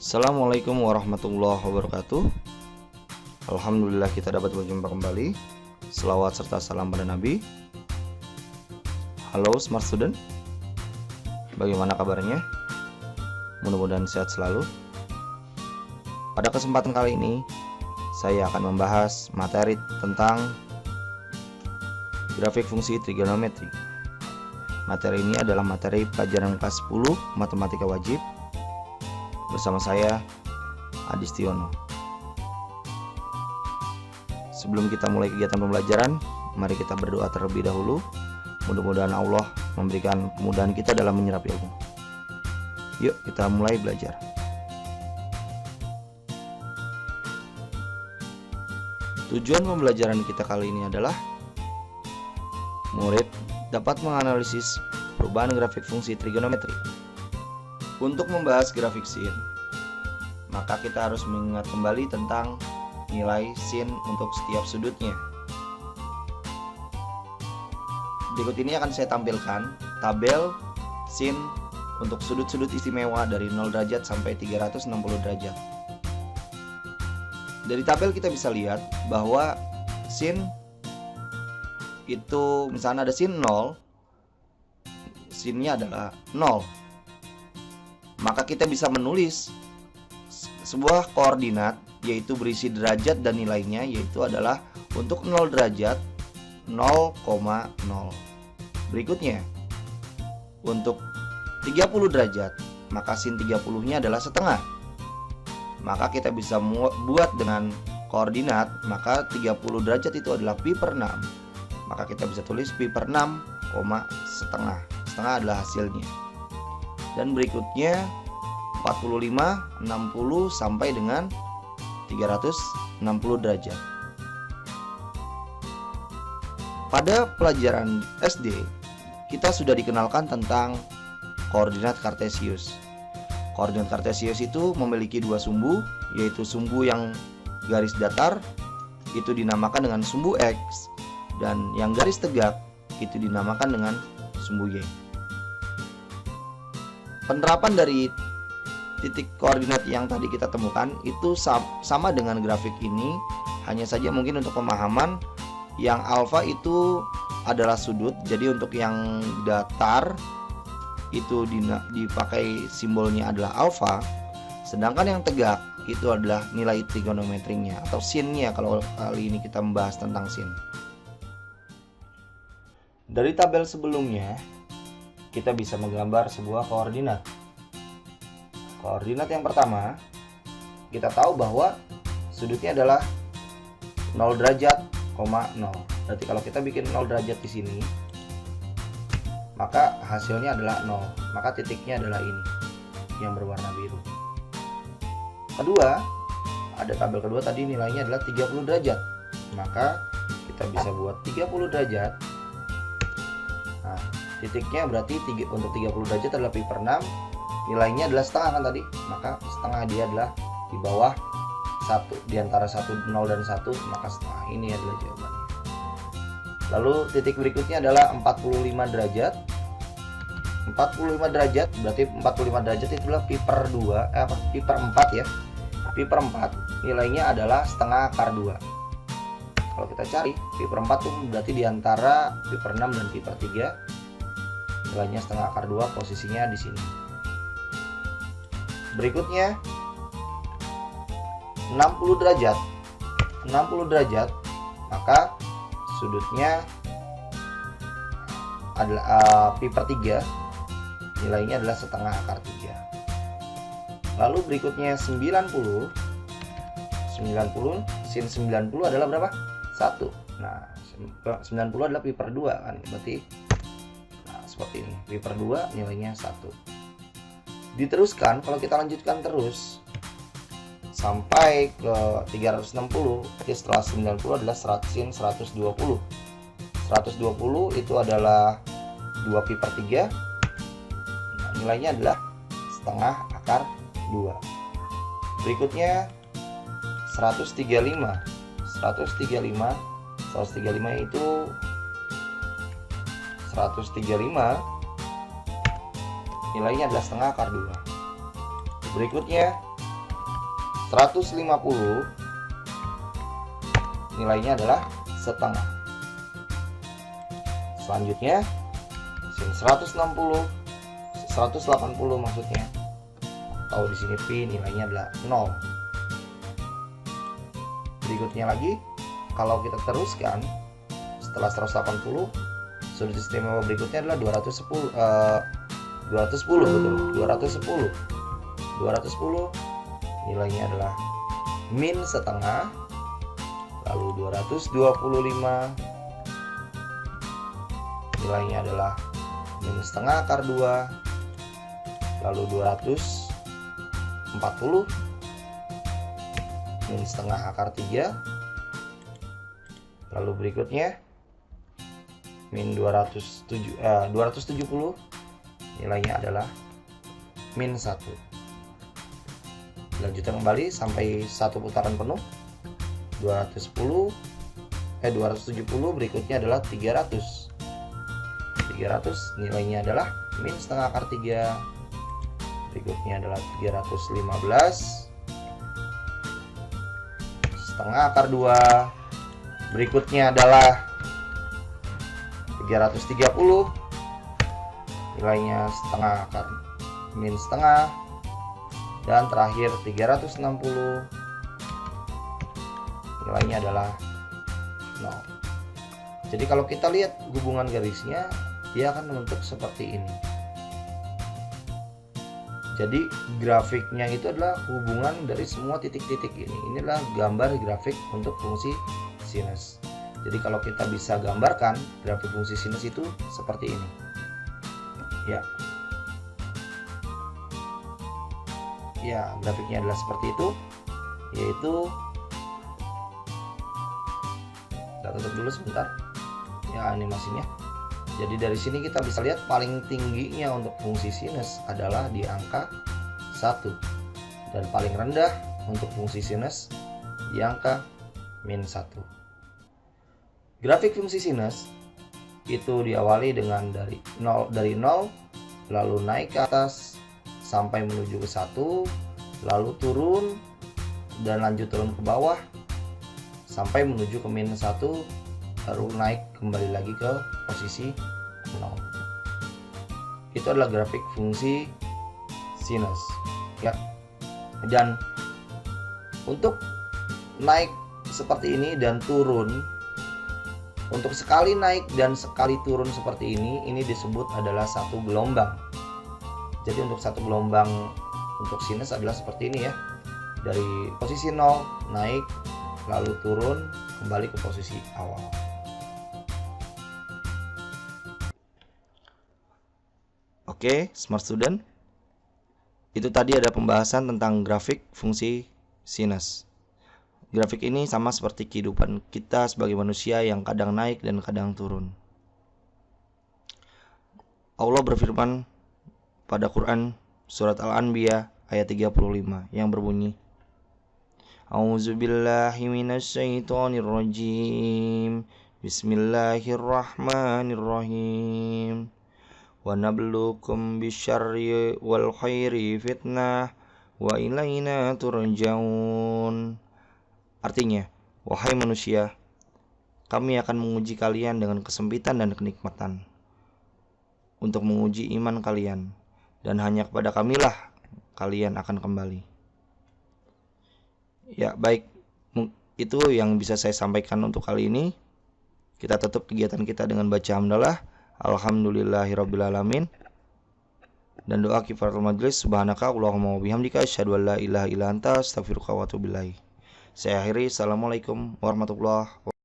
Assalamualaikum warahmatullahi wabarakatuh. Alhamdulillah kita dapat berjumpa kembali. Selawat serta salam pada Nabi. Halo Smart Student, bagaimana kabarnya? Mudah-mudahan sehat selalu. Pada kesempatan kali ini saya akan membahas materi tentang grafik fungsi trigonometri. Materi ini adalah materi pelajaran kelas 10 Matematika Wajib bersama saya Adistiono. Sebelum kita mulai kegiatan pembelajaran, mari kita berdoa terlebih dahulu. Mudah-mudahan Allah memberikan kemudahan kita dalam menyerap ilmu. Yuk kita mulai belajar. Tujuan pembelajaran kita kali ini adalah murid dapat menganalisis perubahan grafik fungsi trigonometri. Untuk membahas grafik sin, maka kita harus mengingat kembali tentang nilai sin untuk setiap sudutnya. Berikut ini akan saya tampilkan tabel sin untuk sudut-sudut istimewa dari 0 derajat sampai 360 derajat. Dari tabel kita bisa lihat bahwa sin itu misalnya ada sin 0, sinnya adalah 0. Maka kita bisa menulis sebuah koordinat yaitu berisi derajat dan nilainya, yaitu adalah untuk 0 derajat 0,0. Berikutnya untuk 30 derajat maka sin 30-nya adalah setengah. Maka kita bisa buat dengan koordinat, maka 30 derajat itu adalah pi per 6. Maka kita bisa tulis pi per 6, setengah. Setengah adalah hasilnya. Dan berikutnya 45, 60 sampai dengan 360 derajat. Pada pelajaran SD, kita sudah dikenalkan tentang koordinat kartesius. Koordinat kartesius itu memiliki dua sumbu, yaitu sumbu yang garis datar itu dinamakan dengan sumbu X, dan yang garis tegak itu dinamakan dengan sumbu Y. Penerapan dari titik koordinat yang tadi kita temukan itu sama dengan grafik ini, hanya saja mungkin untuk pemahaman yang alfa itu adalah sudut, jadi untuk yang datar itu dipakai simbolnya adalah alfa, sedangkan yang tegak itu adalah nilai trigonometrinya atau sinnya kalau kali ini kita membahas tentang sin. Dari tabel sebelumnya kita bisa menggambar sebuah koordinat. Koordinat yang pertama, kita tahu bahwa sudutnya adalah 0 derajat, 0. Berarti kalau kita bikin 0 derajat di sini, maka hasilnya adalah 0. Maka titiknya adalah ini, yang berwarna biru. Kedua, ada tabel kedua tadi nilainya adalah 30 derajat. Maka kita bisa buat 30 derajat. Nah, titiknya berarti untuk 30 derajat adalah pi per 6. Nilainya adalah setengah kan tadi, maka setengah dia adalah di bawah 1, di antara 0 dan 1, maka setengah. Ini adalah jawabannya. Lalu titik berikutnya adalah 45 derajat. 45 derajat berarti 45 derajat itu adalah pi per 2, pi per 4 ya. Pi per 4 nilainya adalah setengah akar 2. Kalau kita cari pi per 4 itu berarti di antara pi per 6 dan pi per 3. Nilainya setengah akar 2, posisinya di sini. Berikutnya 60 derajat. 60 derajat maka sudutnya adalah pi per 3, nilainya adalah setengah akar 3. Lalu berikutnya 90. Sin 90 adalah berapa? 1. Nah, 90 adalah pi per 2 kan, berarti nah, seperti ini, pi per 2 nilainya 1. Diteruskan, kalau kita lanjutkan terus sampai ke 360, jadi setelah 90 adalah sin 120. 120 itu adalah 2 pi per 3. Nah, nilainya adalah setengah akar 2. Berikutnya 135. 135 itu 135 nilainya adalah setengah akar 2. Berikutnya 150 nilainya adalah setengah. Selanjutnya sin 180 maksudnya, atau di sini P nilainya adalah 0. Berikutnya lagi, kalau kita teruskan setelah 180, sudut istimewa berikutnya adalah 210 betul. 210 nilainya adalah min setengah, lalu 225 nilainya adalah min setengah akar 2, lalu 240 min setengah akar 3, lalu berikutnya min 270 nilainya adalah min 1. Lanjutkan kembali sampai satu putaran penuh. 270 berikutnya adalah 300 nilainya adalah min setengah akar 3, berikutnya adalah 315 setengah akar 2, berikutnya adalah 330 nilainya setengah akar min setengah, dan terakhir 360 nilainya adalah 0. Jadi kalau kita lihat hubungan garisnya, dia akan membentuk seperti ini. Jadi grafiknya itu adalah hubungan dari semua titik-titik ini. Inilah gambar grafik untuk fungsi sinus. Jadi kalau kita bisa gambarkan grafik fungsi sinus itu seperti ini. Ya, grafiknya adalah seperti itu, yaitu kita tutup dulu sebentar ya animasinya. Jadi dari sini kita bisa lihat paling tingginya untuk fungsi sinus adalah di angka 1, dan paling rendah untuk fungsi sinus di angka min 1. Grafik fungsi sinus itu diawali dengan dari 0 lalu naik ke atas sampai menuju ke 1, lalu turun dan lanjut turun ke bawah sampai menuju ke min 1, baru naik kembali lagi ke posisi 0. Itu adalah grafik fungsi sinus ya. Dan untuk naik seperti ini dan turun, untuk sekali naik dan sekali turun seperti ini disebut adalah satu gelombang. Jadi untuk satu gelombang untuk sinus adalah seperti ini ya. Dari posisi 0 naik, lalu turun kembali ke posisi awal. Oke, smart student. Itu tadi ada pembahasan tentang grafik fungsi sinus. Grafik ini sama seperti kehidupan kita sebagai manusia yang kadang naik dan kadang turun. Allah berfirman pada Quran surat Al-Anbiya ayat 35 yang berbunyi, A'udzubillahi minasyaitonirrajim. Bismillahirrahmanirrahim. Wa nabluukum bisyarri wal khairi fitnah wa ilaina turja'un. Artinya, wahai manusia, kami akan menguji kalian dengan kesempitan dan kenikmatan untuk menguji iman kalian, dan hanya kepada kamilah kalian akan kembali. Ya, baik, itu yang bisa saya sampaikan untuk kali ini. Kita tutup kegiatan kita dengan baca hamdalah alhamdulillahirabbil dan doa kifaratul majlis, subhanaka allahumma wa bihamdika asyhadu an la ilaha illa anta astaghfiruka wa atubu ilaik. Saya akhiri, assalamualaikum warahmatullahi wabarakatuh.